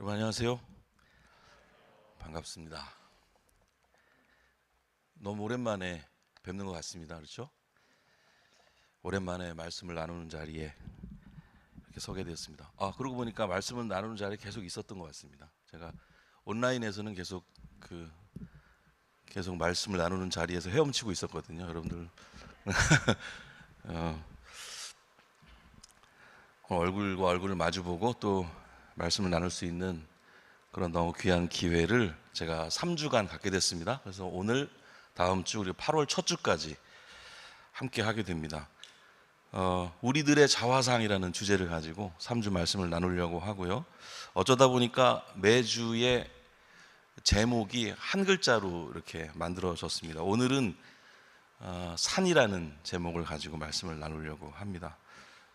여러분 안녕하세요. 반갑습니다. 너무 오랜만에 뵙는 것 같습니다. 그렇죠? 오랜만에 말씀을 나누는 자리에 이렇게 서게 되었습니다. 그러고 보니까 말씀을 나누는 자리에 계속 있었던 것 같습니다. 제가 온라인에서는 계속 말씀을 나누는 자리에서 헤엄치고 있었거든요. 여러분들 얼굴과 얼굴을 마주보고 또 말씀을 나눌 수 있는 그런 너무 귀한 기회를 제가 3주간 갖게 됐습니다. 그래서 오늘 다음 주 그리고 8월 첫 주까지 함께 하게 됩니다. 우리들의 자화상이라는 주제를 가지고 3주 말씀을 나누려고 하고요. 어쩌다 보니까 매주의 제목이 한 글자로 이렇게 만들어졌습니다. 오늘은 산이라는 제목을 가지고 말씀을 나누려고 합니다.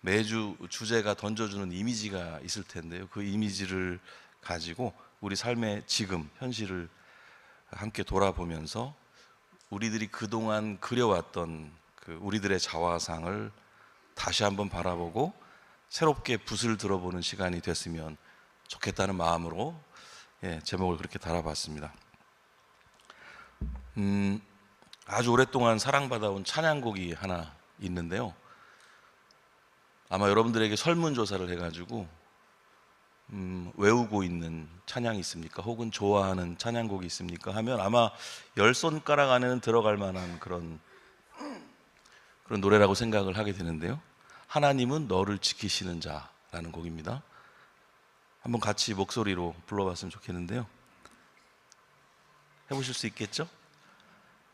매주 주제가 던져주는 이미지가 있을 텐데요. 그 이미지를 가지고 우리 삶의 지금 현실을 함께 돌아보면서 우리들이 그동안 그려왔던 우리들의 자화상을 다시 한번 바라보고 새롭게 붓을 들어보는 시간이 됐으면 좋겠다는 마음으로 제목을 그렇게 달아봤습니다. 아주 오랫동안 사랑받아온 찬양곡이 하나 있는데요. 아마 여러분들에게 설문조사를 해가지고 외우고 있는 찬양이 있습니까? 혹은 좋아하는 찬양곡이 있습니까? 하면 아마 10손가락 안에는 들어갈 만한 그런 노래라고 생각을 하게 되는데요. 하나님은 너를 지키시는 자라는 곡입니다. 한번 같이 목소리로 불러봤으면 좋겠는데요. 해보실 수 있겠죠?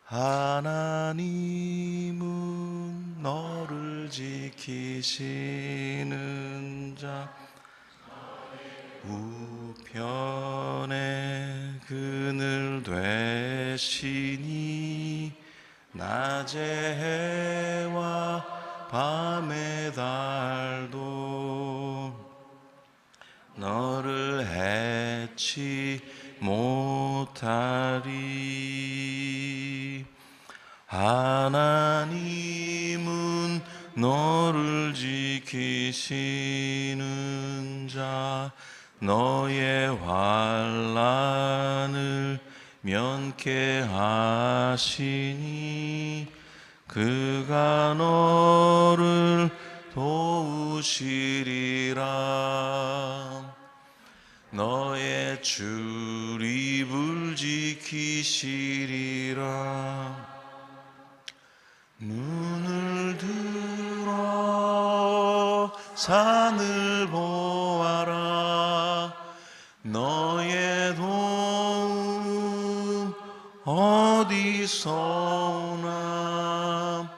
하나님은 너를 지키시는 자, 우편에 그늘 되시니 낮의 해와 밤의 달도 너를 해치 못하리. 하나님은 너를 지키시는 자, 너의 환난을 면케하시니 그가 너를 도우시리라. 너의 출입을 지키시리라. 눈을 들어 산을 보아라. 너의 도움 어디서 오나.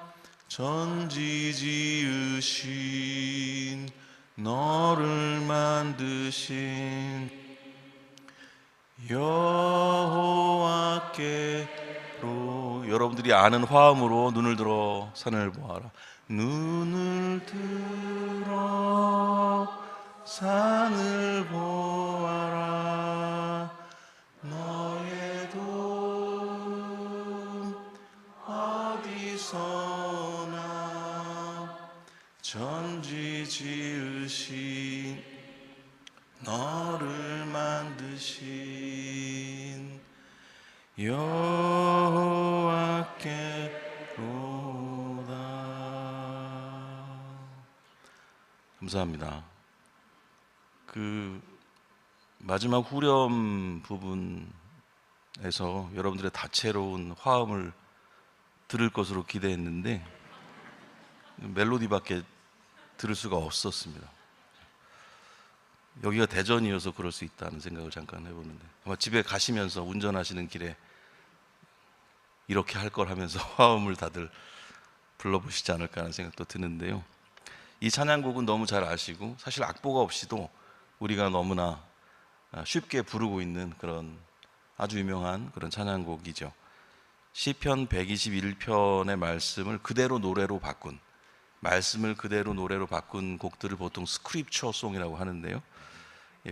전지 지으신 너를 만드신 여호와께로. 여러분들이 아는 화음으로 눈을 들어 산을 보아라. 눈을 들어 산을 보아라. 너의 도움 어디서 오나. 전지 지으신 너를 만드신 여호와께로다. 감사합니다. 마지막 후렴 부분에서 여러분들의 다채로운 화음을 들을 것으로 기대했는데 멜로디밖에 들을 수가 없었습니다. 여기가 대전이어서 그럴 수 있다는 생각을 잠깐 해보는데, 아마 집에 가시면서 운전하시는 길에 이렇게 할 걸 하면서 화음을 다들 불러보시지 않을까 하는 생각도 드는데요. 이 찬양곡은 너무 잘 아시고 사실 악보가 없이도 우리가 너무나 쉽게 부르고 있는 그런 아주 유명한 그런 찬양곡이죠. 시편 121편의 말씀을 그대로 노래로 바꾼, 말씀을 그대로 노래로 바꾼 곡들을 보통 스크립처 송이라고 하는데요.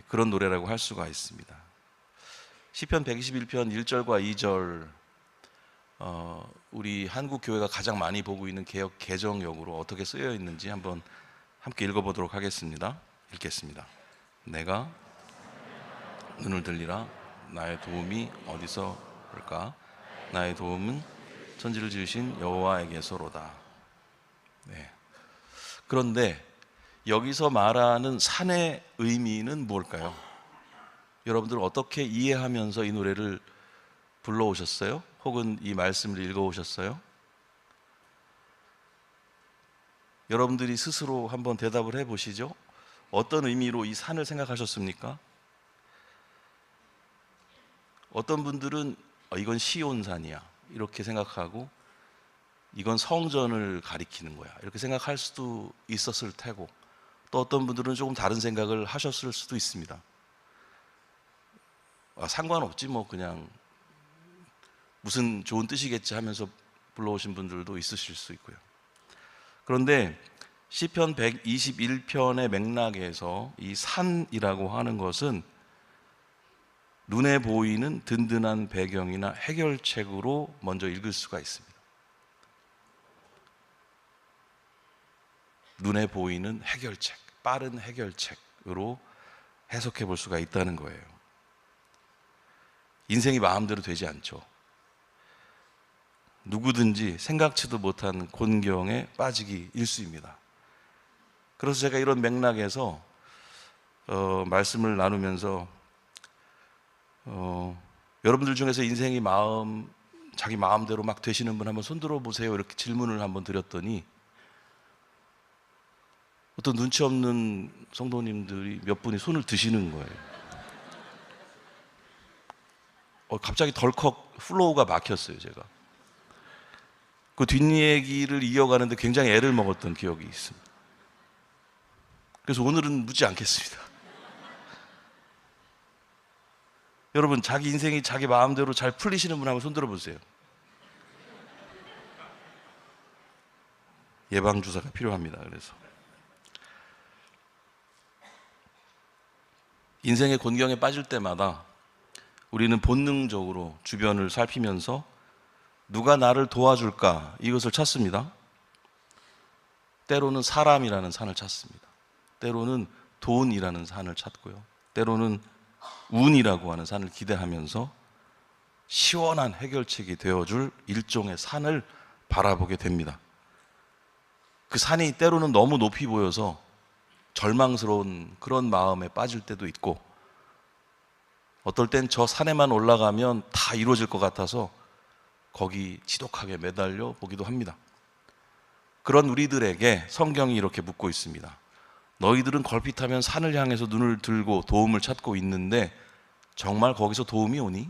그런 노래라고 할 수가 있습니다. 시편 121편 1절과 2절, 우리 한국 교회가 가장 많이 보고 있는 개역 개정역으로 어떻게 쓰여 있는지 한번 함께 읽어보도록 하겠습니다. 읽겠습니다. 내가 눈을 들리라. 나의 도움이 어디서 올까? 나의 도움은 천지를 지으신 여호와에게서로다. 네. 그런데 여기서 말하는 산의 의미는 무엇일까요? 여러분들 어떻게 이해하면서 이 노래를 불러오셨어요? 혹은 이 말씀을 읽어오셨어요? 여러분들이 스스로 한번 대답을 해보시죠. 어떤 의미로 이 산을 생각하셨습니까? 어떤 분들은 이건 시온산이야 이렇게 생각하고, 이건 성전을 가리키는 거야 이렇게 생각할 수도 있었을 테고, 또 어떤 분들은 조금 다른 생각을 하셨을 수도 있습니다. 상관없지 뭐 그냥 무슨 좋은 뜻이겠지 하면서 불러오신 분들도 있으실 수 있고요. 그런데 시편 121편의 맥락에서 이 산이라고 하는 것은 눈에 보이는 든든한 배경이나 해결책으로 먼저 읽을 수가 있습니다. 눈에 보이는 해결책, 빠른 해결책으로 해석해 볼 수가 있다는 거예요. 인생이 마음대로 되지 않죠. 누구든지 생각지도 못한 곤경에 빠지기 일쑤입니다. 그래서 제가 이런 맥락에서 말씀을 나누면서 여러분들 중에서 인생이 자기 마음대로 막 되시는 분 한번 손들어 보세요 이렇게 질문을 한번 드렸더니 어떤 눈치 없는 성도님들이 몇 분이 손을 드시는 거예요. 갑자기 덜컥 플로우가 막혔어요. 제가 그 뒷얘기를 이어가는데 굉장히 애를 먹었던 기억이 있습니다. 그래서 오늘은 묻지 않겠습니다. 여러분, 자기 인생이 자기 마음대로 잘 풀리시는 분 한번 손들어 보세요. 예방주사가 필요합니다. 그래서 인생의 곤경에 빠질 때마다 우리는 본능적으로 주변을 살피면서 누가 나를 도와줄까 이것을 찾습니다. 때로는 사람이라는 산을 찾습니다. 때로는 돈이라는 산을 찾고요. 때로는 운이라고 하는 산을 기대하면서 시원한 해결책이 되어줄 일종의 산을 바라보게 됩니다. 그 산이 때로는 너무 높이 보여서 절망스러운 그런 마음에 빠질 때도 있고, 어떨 땐 저 산에만 올라가면 다 이루어질 것 같아서 거기 지독하게 매달려 보기도 합니다. 그런 우리들에게 성경이 이렇게 묻고 있습니다. 너희들은 걸핏하면 산을 향해서 눈을 들고 도움을 찾고 있는데 정말 거기서 도움이 오니?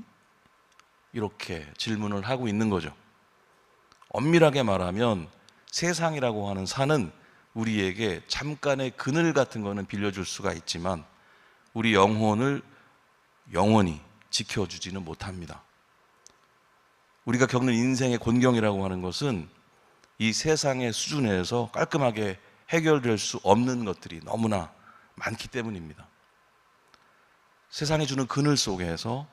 이렇게 질문을 하고 있는 거죠. 엄밀하게 말하면 세상이라고 하는 산은 우리에게 잠깐의 그늘 같은 거는 빌려줄 수가 있지만 우리 영혼을 영원히 지켜주지는 못합니다. 우리가 겪는 인생의 곤경이라고 하는 것은 이 세상의 수준에서 깔끔하게 해결될 수 없는 것들이 너무나 많기 때문입니다. 세상이 주는 그늘 속에서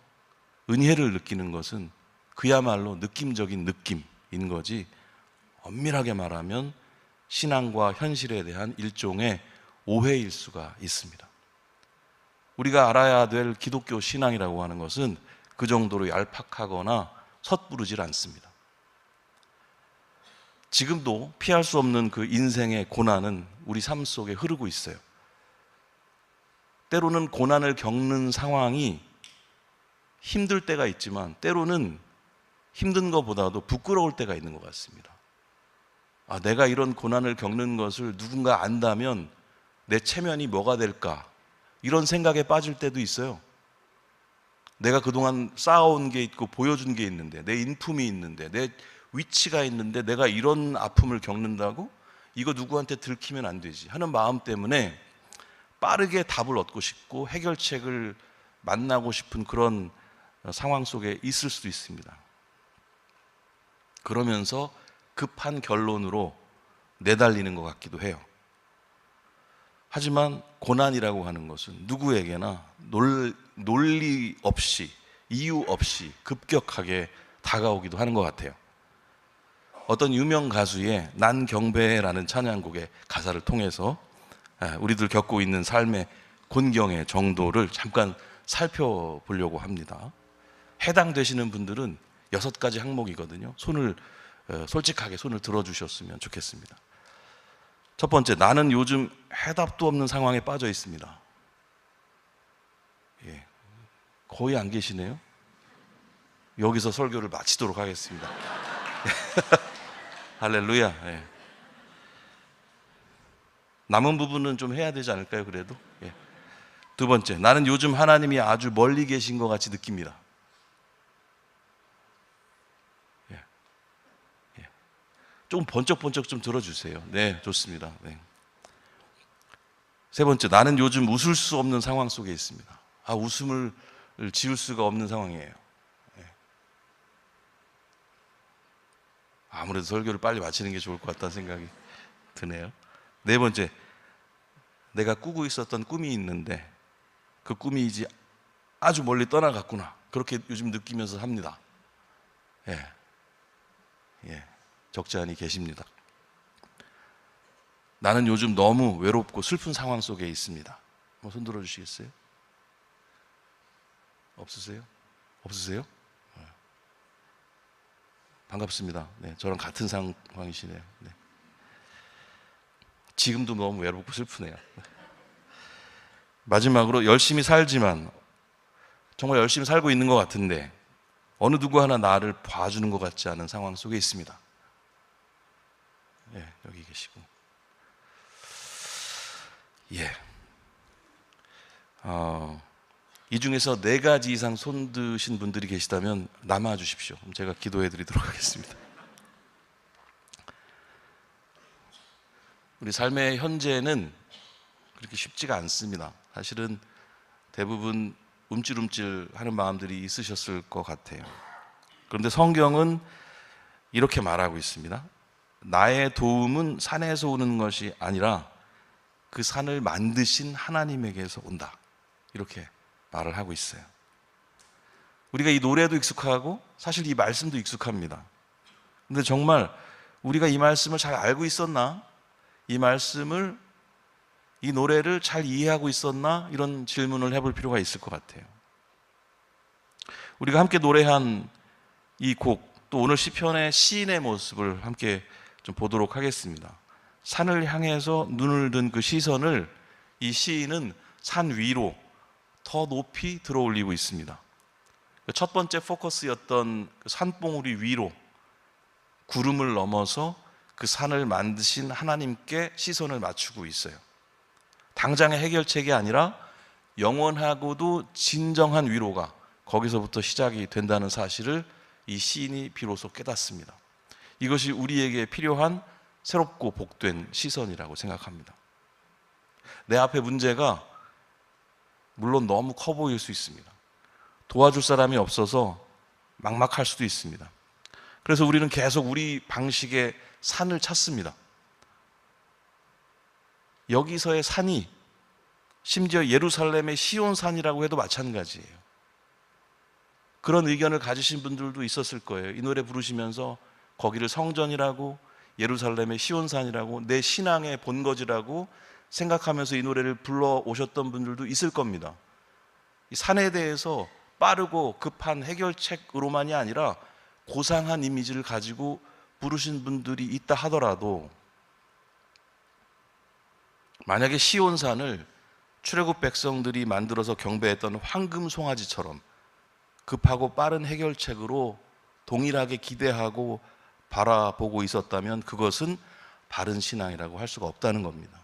은혜를 느끼는 것은 그야말로 느낌적인 느낌인 거지, 엄밀하게 말하면 신앙과 현실에 대한 일종의 오해일 수가 있습니다. 우리가 알아야 될 기독교 신앙이라고 하는 것은 그 정도로 얄팍하거나 섣부르질 않습니다. 지금도 피할 수 없는 그 인생의 고난은 우리 삶 속에 흐르고 있어요. 때로는 고난을 겪는 상황이 힘들 때가 있지만 때로는 힘든 것보다도 부끄러울 때가 있는 것 같습니다. 내가 이런 고난을 겪는 것을 누군가 안다면 내 체면이 뭐가 될까, 이런 생각에 빠질 때도 있어요. 내가 그동안 쌓아온 게 있고 보여준 게 있는데, 내 인품이 있는데, 내 위치가 있는데 내가 이런 아픔을 겪는다고? 이거 누구한테 들키면 안 되지 하는 마음 때문에 빠르게 답을 얻고 싶고 해결책을 만나고 싶은 그런 상황 속에 있을 수도 있습니다. 그러면서 급한 결론으로 내달리는 것 같기도 해요. 하지만 고난이라고 하는 것은 누구에게나 논리 없이, 이유 없이 급격하게 다가오기도 하는 것 같아요. 어떤 유명 가수의 난 경배라는 찬양곡의 가사를 통해서 우리들 겪고 있는 삶의 곤경의 정도를 잠깐 살펴보려고 합니다. 해당되시는 분들은 6가지 항목이거든요. 솔직하게 손을 들어주셨으면 좋겠습니다. 첫 번째, 나는 요즘 해답도 없는 상황에 빠져 있습니다. 예, 거의 안 계시네요. 여기서 설교를 마치도록 하겠습니다. 할렐루야. 예. 남은 부분은 좀 해야 되지 않을까요, 그래도? 예. 두 번째, 나는 요즘 하나님이 아주 멀리 계신 것 같이 느낍니다. 예. 예. 좀 번쩍번쩍 좀 들어주세요. 네, 좋습니다. 네. 세 번째, 나는 요즘 웃을 수 없는 상황 속에 있습니다. 웃음을 지울 수가 없는 상황이에요. 예. 아무래도 설교를 빨리 마치는 게 좋을 것 같다는 생각이 드네요. 네 번째, 내가 꾸고 있었던 꿈이 있는데 그 꿈이 이제 아주 멀리 떠나갔구나. 그렇게 요즘 느끼면서 삽니다. 예. 예. 적지 않이 계십니다. 나는 요즘 너무 외롭고 슬픈 상황 속에 있습니다. 손 들어 주시겠어요? 없으세요? 없으세요? 반갑습니다. 네, 저랑 같은 상황이시네요. 네. 지금도 너무 외롭고 슬프네요. 마지막으로 열심히 살지만 정말 열심히 살고 있는 것 같은데 어느 누구 하나 나를 봐주는 것 같지 않은 상황 속에 있습니다. 예, 여기 계시고. 예. 이 중에서 4가지 이상 손 드신 분들이 계시다면 남아 주십시오. 그럼 제가 기도해 드리도록 하겠습니다. 우리 삶의 현재는 그렇게 쉽지가 않습니다. 사실은 대부분 움찔움찔 하는 마음들이 있으셨을 것 같아요. 그런데 성경은 이렇게 말하고 있습니다. 나의 도움은 산에서 오는 것이 아니라 그 산을 만드신 하나님에게서 온다. 이렇게 말을 하고 있어요. 우리가 이 노래도 익숙하고 사실 이 말씀도 익숙합니다. 근데 정말 우리가 이 말씀을 잘 알고 있었나? 이 말씀을, 이 노래를 잘 이해하고 있었나? 이런 질문을 해볼 필요가 있을 것 같아요. 우리가 함께 노래한 이 곡, 또 오늘 시편의 시인의 모습을 함께 좀 보도록 하겠습니다. 산을 향해서 눈을 든 그 시선을 이 시인은 산 위로 더 높이 들어 올리고 있습니다. 첫 번째 포커스였던 그 산봉우리 위로 구름을 넘어서 그 산을 만드신 하나님께 시선을 맞추고 있어요. 당장의 해결책이 아니라 영원하고도 진정한 위로가 거기서부터 시작이 된다는 사실을 이 시인이 비로소 깨닫습니다. 이것이 우리에게 필요한 새롭고 복된 시선이라고 생각합니다. 내 앞에 문제가 물론 너무 커 보일 수 있습니다. 도와줄 사람이 없어서 막막할 수도 있습니다. 그래서 우리는 계속 우리 방식의 산을 찾습니다. 여기서의 산이 심지어 예루살렘의 시온산이라고 해도 마찬가지예요. 그런 의견을 가지신 분들도 있었을 거예요. 이 노래 부르시면서 거기를 성전이라고, 예루살렘의 시온산이라고, 내 신앙의 본거지라고 생각하면서 이 노래를 불러오셨던 분들도 있을 겁니다. 이 산에 대해서 빠르고 급한 해결책으로만이 아니라 고상한 이미지를 가지고 부르신 분들이 있다 하더라도 만약에 시온산을 출애굽 백성들이 만들어서 경배했던 황금 송아지처럼 급하고 빠른 해결책으로 동일하게 기대하고 바라보고 있었다면 그것은 바른 신앙이라고 할 수가 없다는 겁니다.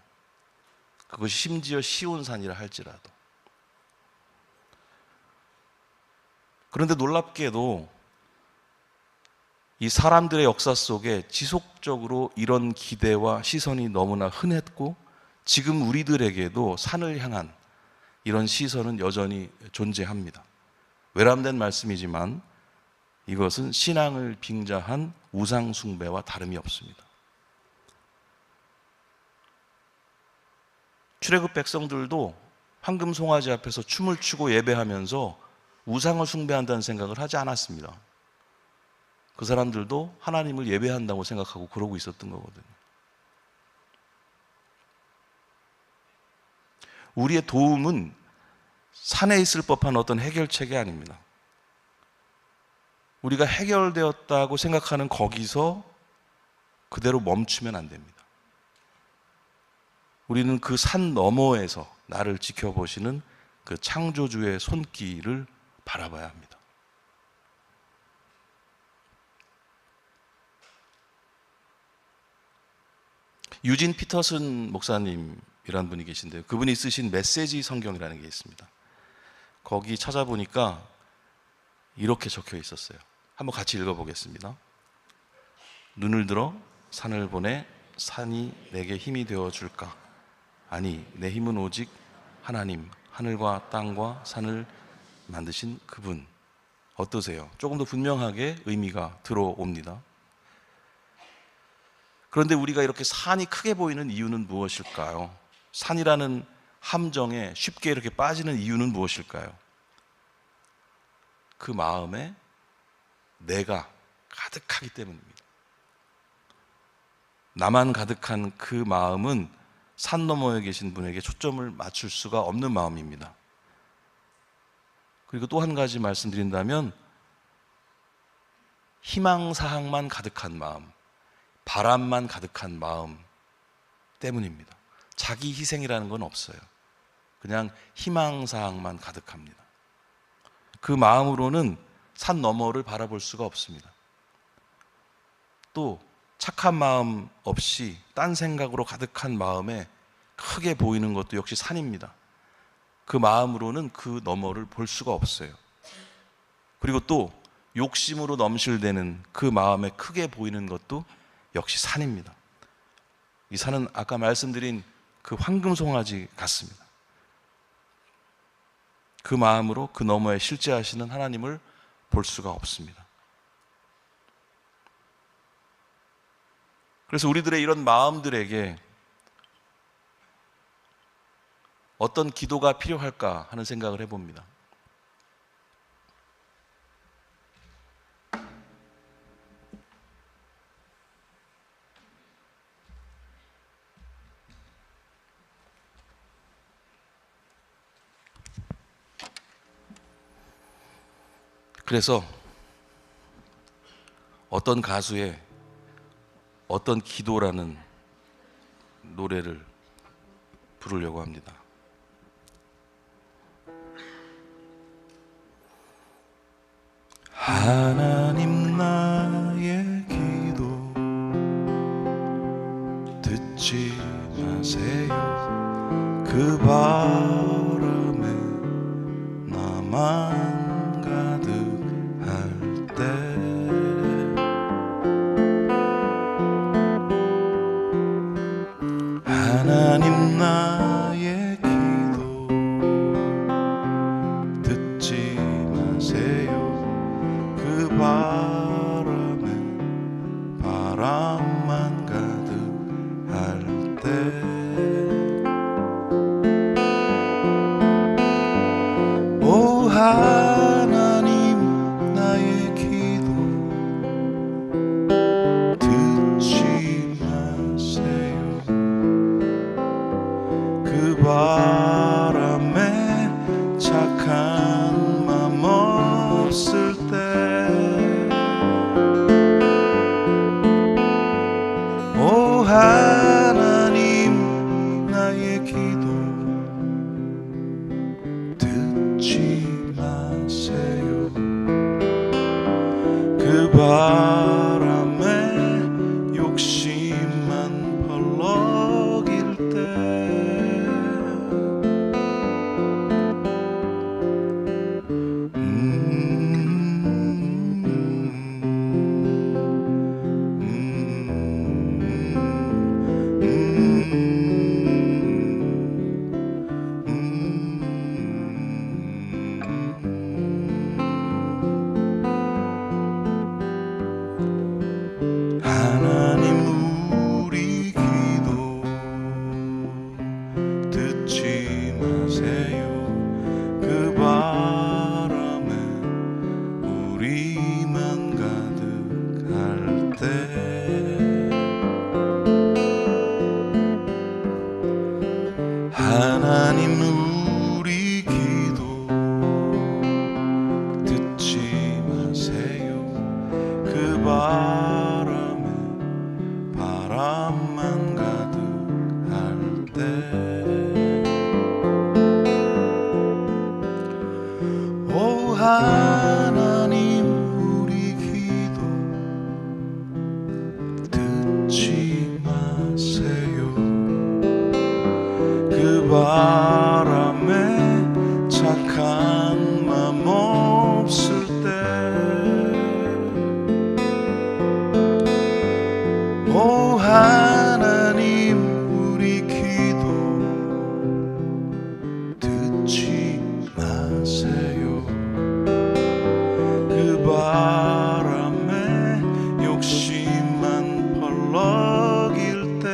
그것이 심지어 시온산이라 할지라도. 그런데 놀랍게도 이 사람들의 역사 속에 지속적으로 이런 기대와 시선이 너무나 흔했고 지금 우리들에게도 산을 향한 이런 시선은 여전히 존재합니다. 외람된 말씀이지만 이것은 신앙을 빙자한 우상 숭배와 다름이 없습니다. 출애굽 백성들도 황금 송아지 앞에서 춤을 추고 예배하면서 우상을 숭배한다는 생각을 하지 않았습니다. 그 사람들도 하나님을 예배한다고 생각하고 그러고 있었던 거거든요. 우리의 도움은 산에 있을 법한 어떤 해결책이 아닙니다. 우리가 해결되었다고 생각하는 거기서 그대로 멈추면 안 됩니다. 우리는 그 산 너머에서 나를 지켜보시는 그 창조주의 손길을 바라봐야 합니다. 유진 피터슨 목사님이라는 분이 계신데요. 그분이 쓰신 메시지 성경이라는 게 있습니다. 거기 찾아보니까 이렇게 적혀 있었어요. 한번 같이 읽어보겠습니다. 눈을 들어 산을 보내 산이 내게 힘이 되어줄까? 아니, 내 힘은 오직 하나님, 하늘과 땅과 산을 만드신 그분. 어떠세요? 조금 더 분명하게 의미가 들어옵니다. 그런데 우리가 이렇게 산이 크게 보이는 이유는 무엇일까요? 산이라는 함정에 쉽게 이렇게 빠지는 이유는 무엇일까요? 그 마음에 내가 가득하기 때문입니다. 나만 가득한 그 마음은 산 너머에 계신 분에게 초점을 맞출 수가 없는 마음입니다. 그리고 또 한 가지 말씀드린다면 희망사항만 가득한 마음, 바람만 가득한 마음 때문입니다. 자기 희생이라는 건 없어요. 그냥 희망사항만 가득합니다. 그 마음으로는 산 너머를 바라볼 수가 없습니다. 또 착한 마음 없이 딴 생각으로 가득한 마음에 크게 보이는 것도 역시 산입니다. 그 마음으로는 그 너머를 볼 수가 없어요. 그리고 또 욕심으로 넘실대는 그 마음에 크게 보이는 것도 역시 산입니다. 이 산은 아까 말씀드린 그 황금송아지 같습니다. 그 마음으로 그 너머에 실제하시는 하나님을 볼 수가 없습니다. 그래서 우리들의 이런 마음들에게 어떤 기도가 필요할까 하는 생각을 해봅니다. 그래서 어떤 가수의 어떤 기도라는 노래를 부르려고 합니다. 하나님 나의 기도 듣지 마세요. 그 바람에 나만 가득할 때 하나님 나의 기도 듣지 마세요. 그 바람에 바람만 가득할 때 오 하나님 나의 기도 듣지 마세요. 그 바람에 착한 맘 없을 오 하나님 나의 기도 듣지 마세요. 그 바람에 욕심만 펄럭일 때 듣지 마세요. 그 바람에 착한 맘 없을 때 오 하나님 우리 기도 듣지 마세요. 그 바람에 욕심만 펄럭일 때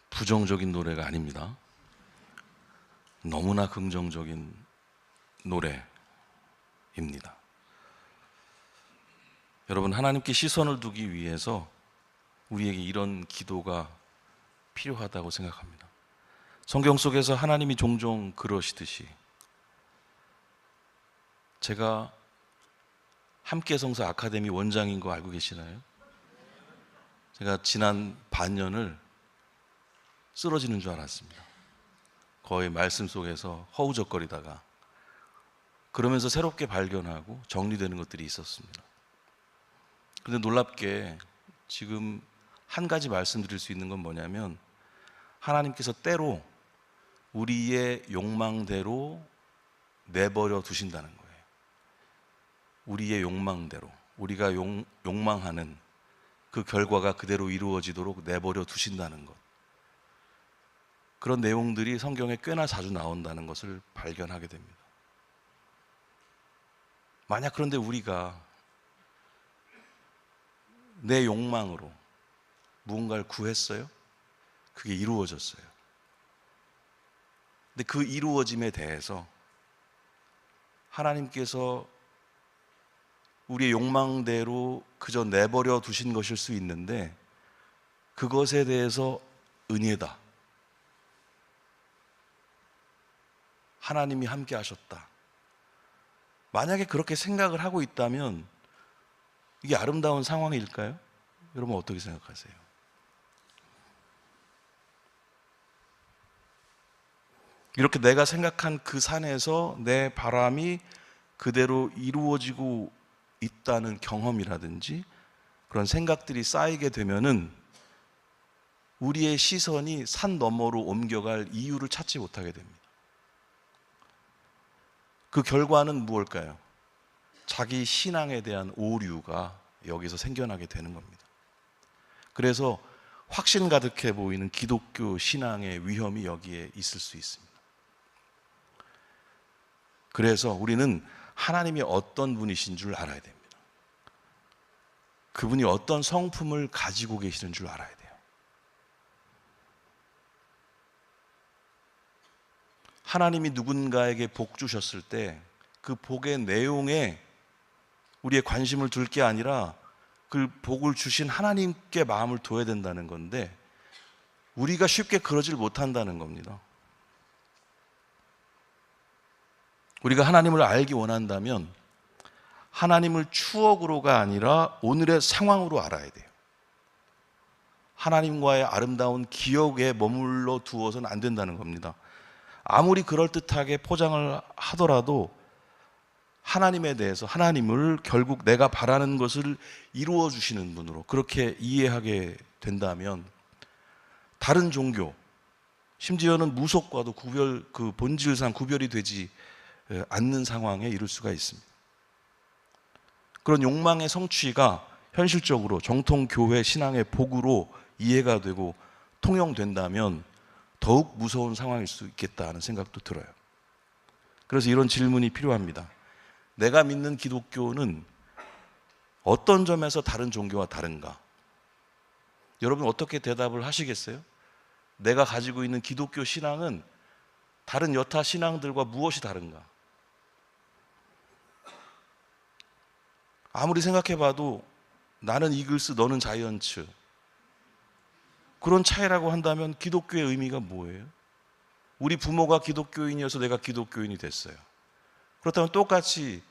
부정적인 노래가 아닙니다. 너무나 긍정적인 노래입니다. 여러분, 하나님께 시선을 두기 위해서 우리에게 이런 기도가 필요하다고 생각합니다. 성경 속에서 하나님이 종종 그러시듯이, 제가 함께 성서 아카데미 원장인 거 알고 계시나요? 제가 지난 반년을 쓰러지는 줄 알았습니다. 거의 말씀 속에서 허우적거리다가 그러면서 새롭게 발견하고 정리되는 것들이 있었습니다. 그런데 놀랍게 지금 한 가지 말씀드릴 수 있는 건 뭐냐면, 하나님께서 때로 우리의 욕망대로 내버려 두신다는 거예요. 우리의 욕망대로, 우리가 욕망하는 그 결과가 그대로 이루어지도록 내버려 두신다는 것, 그런 내용들이 성경에 꽤나 자주 나온다는 것을 발견하게 됩니다. 만약 그런데 우리가 내 욕망으로 무언가를 구했어요? 그게 이루어졌어요. 근데 그 이루어짐에 대해서 하나님께서 우리의 욕망대로 그저 내버려 두신 것일 수 있는데, 그것에 대해서 은혜다, 하나님이 함께 하셨다, 만약에 그렇게 생각을 하고 있다면 이게 아름다운 상황일까요? 여러분 어떻게 생각하세요? 이렇게 내가 생각한 그 산에서 내 바람이 그대로 이루어지고 있다는 경험이라든지 그런 생각들이 쌓이게 되면은 우리의 시선이 산 너머로 옮겨갈 이유를 찾지 못하게 됩니다. 그 결과는 무엇일까요? 자기 신앙에 대한 오류가 여기서 생겨나게 되는 겁니다. 그래서 확신 가득해 보이는 기독교 신앙의 위험이 여기에 있을 수 있습니다. 그래서 우리는 하나님이 어떤 분이신 줄 알아야 됩니다. 그분이 어떤 성품을 가지고 계시는 줄 알아야 돼요. 하나님이 누군가에게 복 주셨을 때 그 복의 내용에 우리의 관심을 둘 게 아니라 그 복을 주신 하나님께 마음을 둬야 된다는 건데, 우리가 쉽게 그러질 못한다는 겁니다. 우리가 하나님을 알기 원한다면 하나님을 추억으로가 아니라 오늘의 상황으로 알아야 돼요. 하나님과의 아름다운 기억에 머물러 두어서는 안 된다는 겁니다. 아무리 그럴듯하게 포장을 하더라도 하나님에 대해서, 하나님을 결국 내가 바라는 것을 이루어 주시는 분으로 그렇게 이해하게 된다면 다른 종교, 심지어는 무속과도 그 본질상 구별이 되지 않는 상황에 이를 수가 있습니다. 그런 욕망의 성취가 현실적으로 정통 교회 신앙의 복으로 이해가 되고 통용된다면 더욱 무서운 상황일 수 있겠다는 생각도 들어요. 그래서 이런 질문이 필요합니다. 내가 믿는 기독교는 어떤 점에서 다른 종교와 다른가? 여러분 어떻게 대답을 하시겠어요? 내가 가지고 있는 기독교 신앙은 다른 여타 신앙들과 무엇이 다른가? 아무리 생각해봐도 나는 이글스, 너는 자이언츠, 그런 차이라고 한다면 기독교의 의미가 뭐예요? 우리 부모가 기독교인이어서 내가 기독교인이 됐어요. 그렇다면 똑같이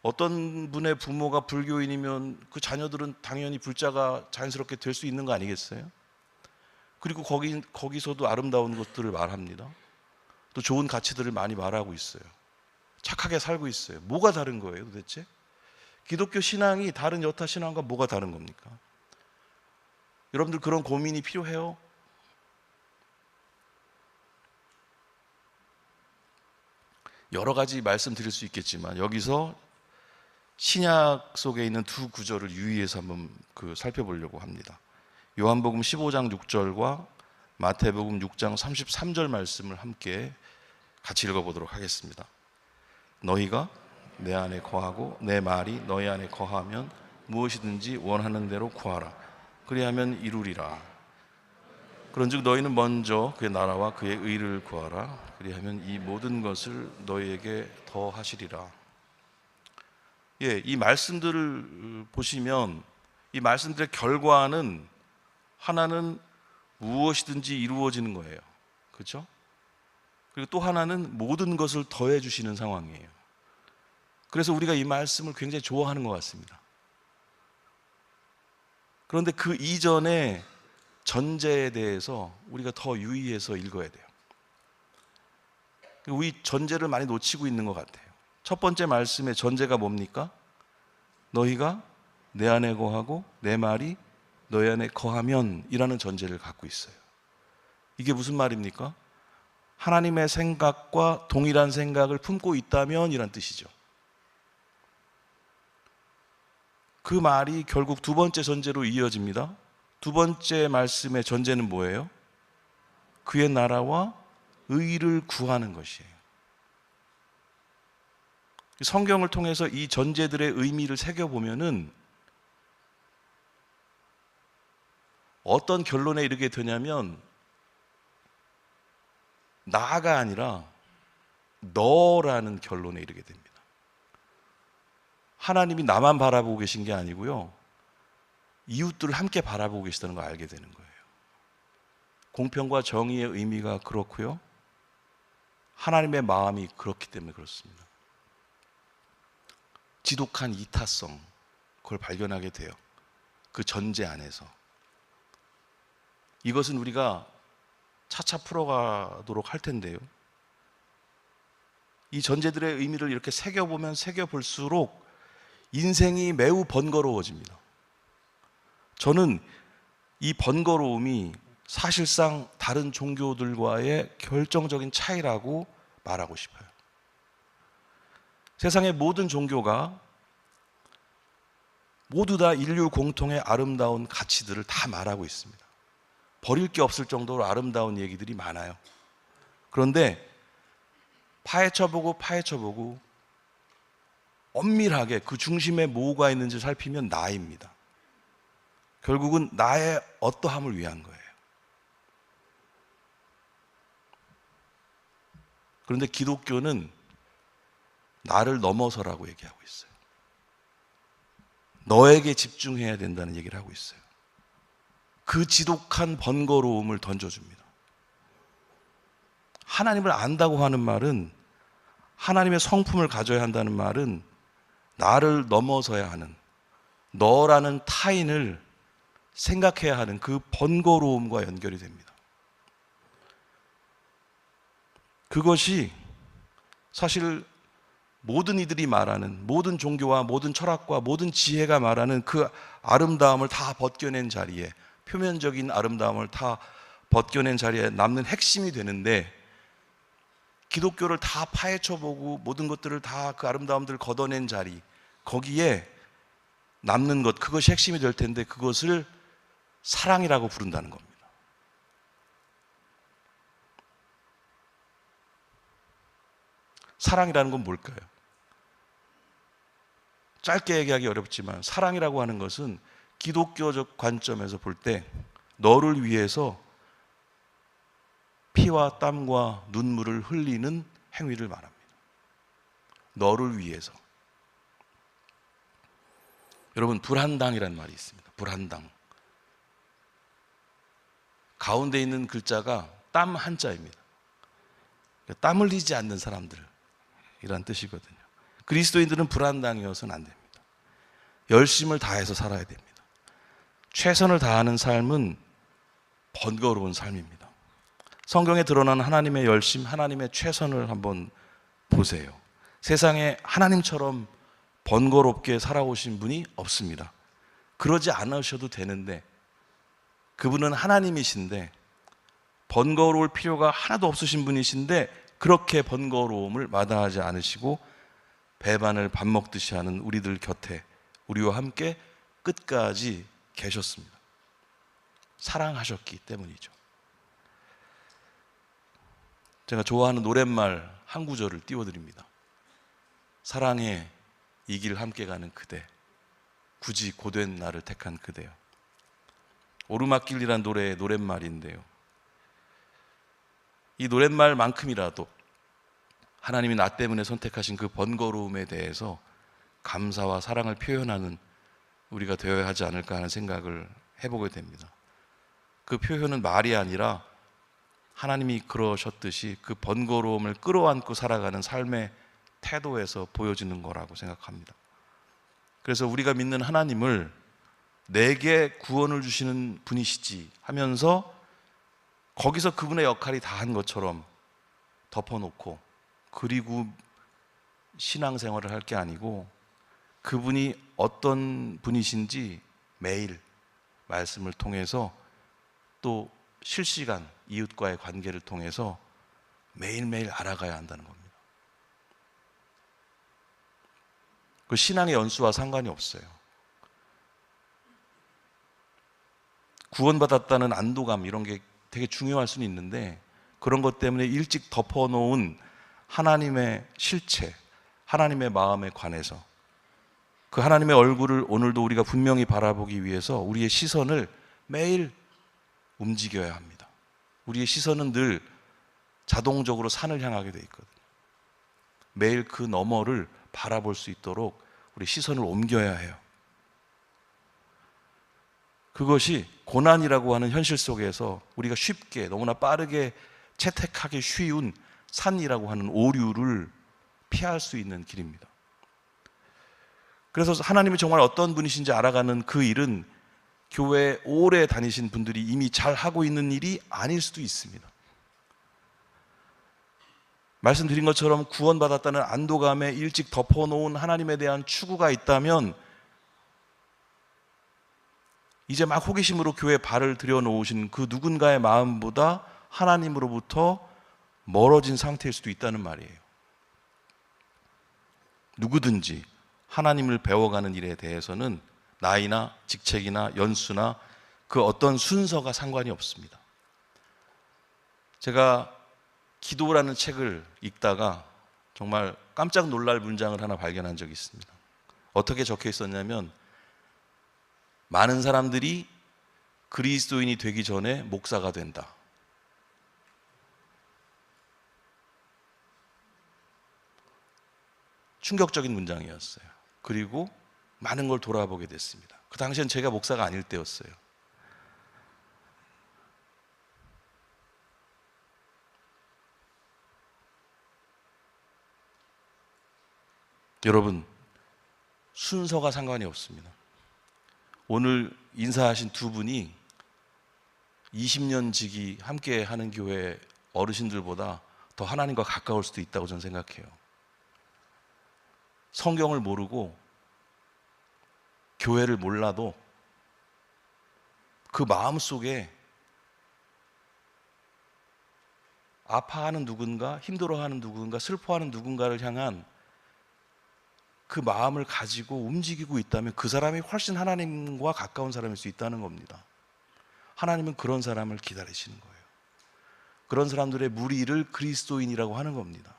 어떤 분의 부모가 불교인이면 그 자녀들은 당연히 불자가 자연스럽게 될 수 있는 거 아니겠어요? 그리고 거기서도 아름다운 것들을 말합니다. 또 좋은 가치들을 많이 말하고 있어요. 착하게 살고 있어요. 뭐가 다른 거예요, 도대체? 기독교 신앙이 다른 여타 신앙과 뭐가 다른 겁니까? 여러분들 그런 고민이 필요해요? 여러 가지 말씀드릴 수 있겠지만 여기서 신약 속에 있는 두 구절을 유의해서 한번 살펴보려고 합니다. 요한복음 15장 6절과 마태복음 6장 33절 말씀을 함께 같이 읽어보도록 하겠습니다. 너희가 내 안에 거하고 내 말이 너희 안에 거하면 무엇이든지 원하는 대로 구하라. 그리하면 이루리라. 그런즉 너희는 먼저 그의 나라와 그의 의를 구하라. 그리하면 이 모든 것을 너희에게 더하시리라. 이 말씀들을 보시면 이 말씀들의 결과는 하나는 무엇이든지 이루어지는 거예요. 그렇죠? 그리고 또 하나는 모든 것을 더해 주시는 상황이에요. 그래서 우리가 이 말씀을 굉장히 좋아하는 것 같습니다. 그런데 그 이전의 전제에 대해서 우리가 더 유의해서 읽어야 돼요. 우리 전제를 많이 놓치고 있는 것 같아요. 첫 번째 말씀의 전제가 뭡니까? 너희가 내 안에 거하고 내 말이 너희 안에 거하면 이라는 전제를 갖고 있어요. 이게 무슨 말입니까? 하나님의 생각과 동일한 생각을 품고 있다면 이란 뜻이죠. 그 말이 결국 두 번째 전제로 이어집니다. 두 번째 말씀의 전제는 뭐예요? 그의 나라와 의를 구하는 것이에요. 성경을 통해서 이 전제들의 의미를 새겨보면은 어떤 결론에 이르게 되냐면 나가 아니라 너라는 결론에 이르게 됩니다. 하나님이 나만 바라보고 계신 게 아니고요, 이웃들을 함께 바라보고 계시다는 걸 알게 되는 거예요. 공평과 정의의 의미가 그렇고요, 하나님의 마음이 그렇기 때문에 그렇습니다. 지독한 이타성, 그걸 발견하게 돼요. 그 전제 안에서. 이것은 우리가 차차 풀어가도록 할 텐데요, 이 전제들의 의미를 이렇게 새겨보면 새겨볼수록 인생이 매우 번거로워집니다. 저는 이 번거로움이 사실상 다른 종교들과의 결정적인 차이라고 말하고 싶어요. 세상의 모든 종교가 모두 다 인류 공통의 아름다운 가치들을 다 말하고 있습니다. 버릴 게 없을 정도로 아름다운 얘기들이 많아요. 그런데 파헤쳐보고 엄밀하게 그 중심에 뭐가 있는지 살피면 나입니다. 결국은 나의 어떠함을 위한 거예요. 그런데 기독교는 나를 넘어서라고 얘기하고 있어요. 너에게 집중해야 된다는 얘기를 하고 있어요. 그 지독한 번거로움을 던져줍니다. 하나님을 안다고 하는 말은, 하나님의 성품을 가져야 한다는 말은 나를 넘어서야 하는, 너라는 타인을 생각해야 하는 그 번거로움과 연결이 됩니다. 그것이 사실 모든 이들이 말하는, 모든 종교와 모든 철학과 모든 지혜가 말하는 그 아름다움을 다 벗겨낸 자리에, 표면적인 아름다움을 다 벗겨낸 자리에 남는 핵심이 되는데, 기독교를 다 파헤쳐보고 모든 것들을 다 그 아름다움들을 걷어낸 자리, 거기에 남는 것, 그것이 핵심이 될 텐데 그것을 사랑이라고 부른다는 겁니다. 사랑이라는 건 뭘까요? 짧게 얘기하기 어렵지만 사랑이라고 하는 것은 기독교적 관점에서 볼 때 너를 위해서 피와 땀과 눈물을 흘리는 행위를 말합니다. 너를 위해서. 여러분, 불한당이라는 말이 있습니다. 불한당. 가운데 있는 글자가 땀 한자입니다. 땀 흘리지 않는 사람들이란 뜻이거든요. 그리스도인들은 불한당이어서는 안 됩니다. 열심을 다해서 살아야 됩니다. 최선을 다하는 삶은 번거로운 삶입니다. 성경에 드러나는 하나님의 열심, 하나님의 최선을 한번 보세요. 세상에 하나님처럼 번거롭게 살아오신 분이 없습니다. 그러지 않으셔도 되는데, 그분은 하나님이신데 번거로울 필요가 하나도 없으신 분이신데 그렇게 번거로움을 마다하지 않으시고 배반을 밥 먹듯이 하는 우리들 곁에 우리와 함께 끝까지 계셨습니다. 사랑하셨기 때문이죠. 제가 좋아하는 노랫말 한 구절을 띄워드립니다. 사랑해 이 길 함께 가는 그대, 굳이 고된 나를 택한 그대여. 오르막길이란 노래의 노랫말인데요, 이 노랫말만큼이라도 하나님이 나 때문에 선택하신 그 번거로움에 대해서 감사와 사랑을 표현하는 우리가 되어야 하지 않을까 하는 생각을 해보게 됩니다. 그 표현은 말이 아니라 하나님이 그러셨듯이 그 번거로움을 끌어안고 살아가는 삶의 태도에서 보여지는 거라고 생각합니다. 그래서 우리가 믿는 하나님을 내게 구원을 주시는 분이시지 하면서 거기서 그분의 역할이 다 한 것처럼 덮어놓고 그리고 신앙생활을 할 게 아니고 그분이 어떤 분이신지 매일 말씀을 통해서 또 실시간 이웃과의 관계를 통해서 매일매일 알아가야 한다는 겁니다. 그 신앙의 연수와 상관이 없어요. 구원받았다는 안도감 이런 게 되게 중요할 수는 있는데 그런 것 때문에 일찍 덮어놓은 하나님의 실체, 하나님의 마음에 관해서 그 하나님의 얼굴을 오늘도 우리가 분명히 바라보기 위해서 우리의 시선을 매일 움직여야 합니다. 우리의 시선은 늘 자동적으로 산을 향하게 돼 있거든요. 매일 그 너머를 바라볼 수 있도록 우리 시선을 옮겨야 해요. 그것이 고난이라고 하는 현실 속에서 우리가 쉽게 너무나 빠르게 채택하기 쉬운 산이라고 하는 오류를 피할 수 있는 길입니다. 그래서 하나님이 정말 어떤 분이신지 알아가는 그 일은 교회에 오래 다니신 분들이 이미 잘 하고 있는 일이 아닐 수도 있습니다. 말씀드린 것처럼 구원받았다는 안도감에 일찍 덮어놓은 하나님에 대한 추구가 있다면 이제 막 호기심으로 교회에 발을 들여놓으신 그 누군가의 마음보다 하나님으로부터 멀어진 상태일 수도 있다는 말이에요. 누구든지 하나님을 배워가는 일에 대해서는 나이나 직책이나 연수나 그 어떤 순서가 상관이 없습니다. 제가 기도라는 책을 읽다가 정말 깜짝 놀랄 문장을 하나 발견한 적이 있습니다. 어떻게 적혀 있었냐면 많은 사람들이 그리스도인이 되기 전에 목사가 된다. 충격적인 문장이었어요. 그리고 많은 걸 돌아보게 됐습니다. 그 당시엔 제가 목사가 아닐 때였어요. 여러분, 순서가 상관이 없습니다. 오늘 인사하신 두 분이 20년 지기 함께 하는 교회 어르신들보다 더 하나님과 가까울 수도 있다고 저는 생각해요. 성경을 모르고 교회를 몰라도 그 마음 속에 아파하는 누군가, 힘들어하는 누군가, 슬퍼하는 누군가를 향한 그 마음을 가지고 움직이고 있다면 그 사람이 훨씬 하나님과 가까운 사람일 수 있다는 겁니다. 하나님은 그런 사람을 기다리시는 거예요. 그런 사람들의 무리를 그리스도인이라고 하는 겁니다.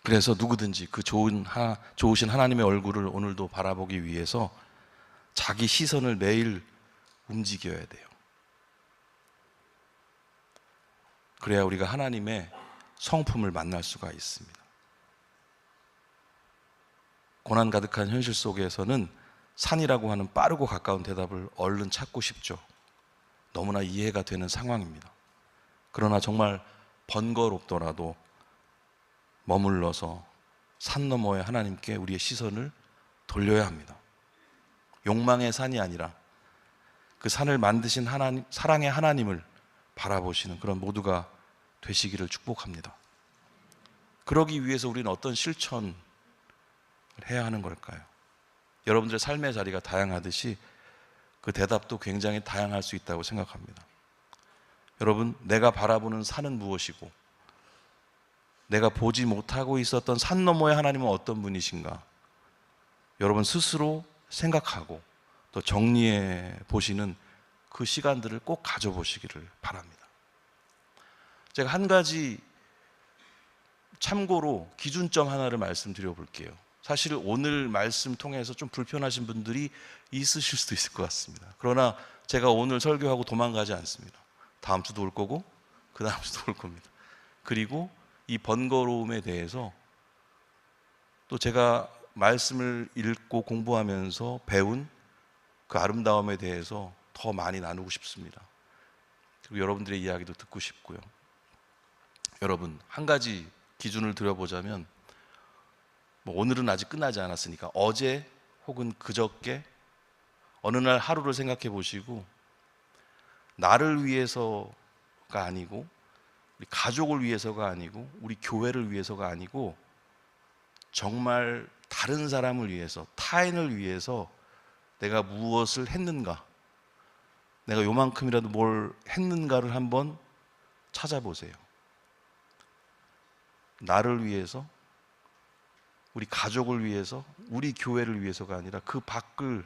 그래서 누구든지 그 좋으신 하나님의 얼굴을 오늘도 바라보기 위해서 자기 시선을 매일 움직여야 돼요. 그래야 우리가 하나님의 성품을 만날 수가 있습니다. 고난 가득한 현실 속에서는 산이라고 하는 빠르고 가까운 대답을 얼른 찾고 싶죠. 너무나 이해가 되는 상황입니다. 그러나 정말 번거롭더라도 머물러서 산 너머의 하나님께 우리의 시선을 돌려야 합니다. 욕망의 산이 아니라 그 산을 만드신 하나님, 사랑의 하나님을 바라보시는 그런 모두가 되시기를 축복합니다. 그러기 위해서 우리는 어떤 실천을 해야 하는 걸까요? 여러분들의 삶의 자리가 다양하듯이 그 대답도 굉장히 다양할 수 있다고 생각합니다. 여러분, 내가 바라보는 산은 무엇이고 내가 보지 못하고 있었던 산 너머의 하나님은 어떤 분이신가? 여러분 스스로 생각하고 또 정리해 보시는 그 시간들을 꼭 가져보시기를 바랍니다. 제가 한 가지 참고로 기준점 하나를 말씀드려 볼게요. 사실 오늘 말씀 통해서 좀 불편하신 분들이 있으실 수도 있을 것 같습니다. 그러나 제가 오늘 설교하고 도망가지 않습니다. 다음 주도 올 거고 그 다음 주도 올 겁니다. 그리고 이 번거로움에 대해서 또 제가 말씀을 읽고 공부하면서 배운 그 아름다움에 대해서 더 많이 나누고 싶습니다. 그리고 여러분들의 이야기도 듣고 싶고요. 여러분, 한 가지 기준을 들어보자면 오늘은 아직 끝나지 않았으니까 어제 혹은 그저께 어느 날 하루를 생각해 보시고 나를 위해서가 아니고 우리 가족을 위해서가 아니고 우리 교회를 위해서가 아니고 정말 다른 사람을 위해서 타인을 위해서 내가 무엇을 했는가, 내가 요만큼이라도 뭘 했는가를 한번 찾아보세요. 나를 위해서, 우리 가족을 위해서, 우리 교회를 위해서가 아니라 그 밖을,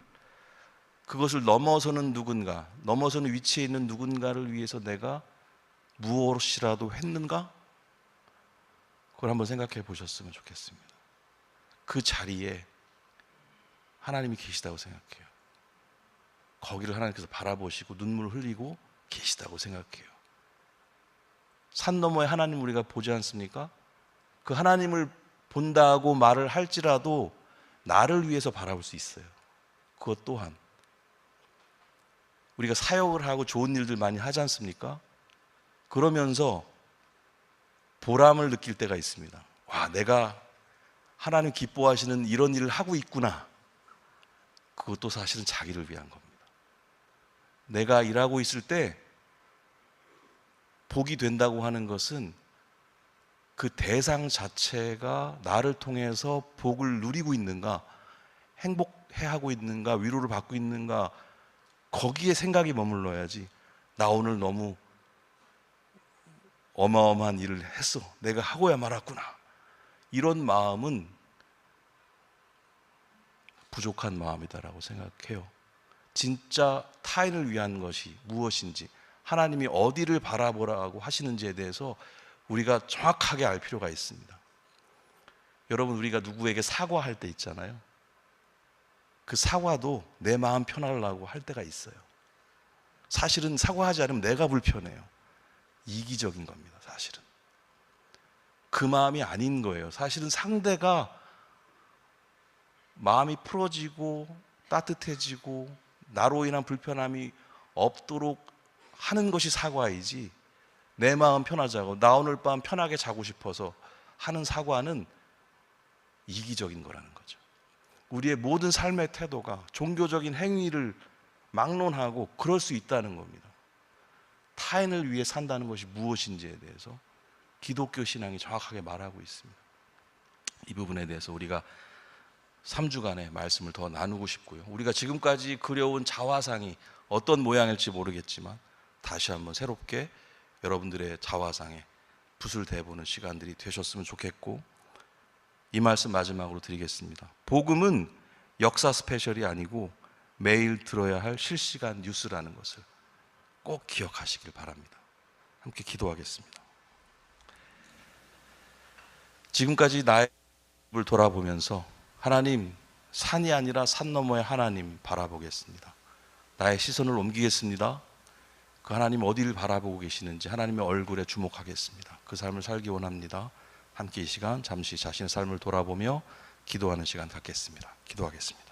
그것을 넘어서는 누군가, 넘어서는 위치에 있는 누군가를 위해서 내가 무엇이라도 했는가? 그걸 한번 생각해 보셨으면 좋겠습니다. 그 자리에 하나님이 계시다고 생각해요. 거기를 하나님께서 바라보시고 눈물을 흘리고 계시다고 생각해요. 산 너머에 하나님 우리가 보지 않습니까? 그 하나님을 본다고 말을 할지라도 나를 위해서 바라볼 수 있어요. 그것 또한 우리가 사역을 하고 좋은 일들 많이 하지 않습니까? 그러면서 보람을 느낄 때가 있습니다. 와, 내가 하나님 기뻐하시는 이런 일을 하고 있구나. 그것도 사실은 자기를 위한 겁니다. 내가 일하고 있을 때 복이 된다고 하는 것은 그 대상 자체가 나를 통해서 복을 누리고 있는가, 행복해하고 있는가, 위로를 받고 있는가, 거기에 생각이 머물러야지 나 오늘 너무 어마어마한 일을 했어, 내가 하고야 말았구나, 이런 마음은 부족한 마음이다라고 생각해요. 진짜 타인을 위한 것이 무엇인지, 하나님이 어디를 바라보라고 하시는지에 대해서 우리가 정확하게 알 필요가 있습니다. 여러분, 우리가 누구에게 사과할 때 있잖아요. 그 사과도 내 마음 편하려고 할 때가 있어요. 사실은 사과하지 않으면 내가 불편해요. 이기적인 겁니다. 사실은 그 마음이 아닌 거예요. 사실은 상대가 마음이 풀어지고 따뜻해지고 나로 인한 불편함이 없도록 하는 것이 사과이지, 내 마음 편하자고 나 오늘 밤 편하게 자고 싶어서 하는 사과는 이기적인 거라는 거죠. 우리의 모든 삶의 태도가 종교적인 행위를 막론하고 그럴 수 있다는 겁니다. 타인을 위해 산다는 것이 무엇인지에 대해서 기독교 신앙이 정확하게 말하고 있습니다. 이 부분에 대해서 우리가 3주간의 말씀을 더 나누고 싶고요. 우리가 지금까지 그려온 자화상이 어떤 모양일지 모르겠지만 다시 한번 새롭게 여러분들의 자화상에 붓을 대보는 시간들이 되셨으면 좋겠고, 이 말씀 마지막으로 드리겠습니다. 복음은 역사 스페셜이 아니고 매일 들어야 할 실시간 뉴스라는 것을 꼭 기억하시길 바랍니다. 함께 기도하겠습니다. 지금까지 나의 모습을 돌아보면서 하나님, 산이 아니라 산 너머의 하나님 바라보겠습니다. 나의 시선을 옮기겠습니다. 그 하나님 어디를 바라보고 계시는지 하나님의 얼굴에 주목하겠습니다. 그 삶을 살기 원합니다. 함께 이 시간 잠시 자신의 삶을 돌아보며 기도하는 시간 갖겠습니다. 기도하겠습니다.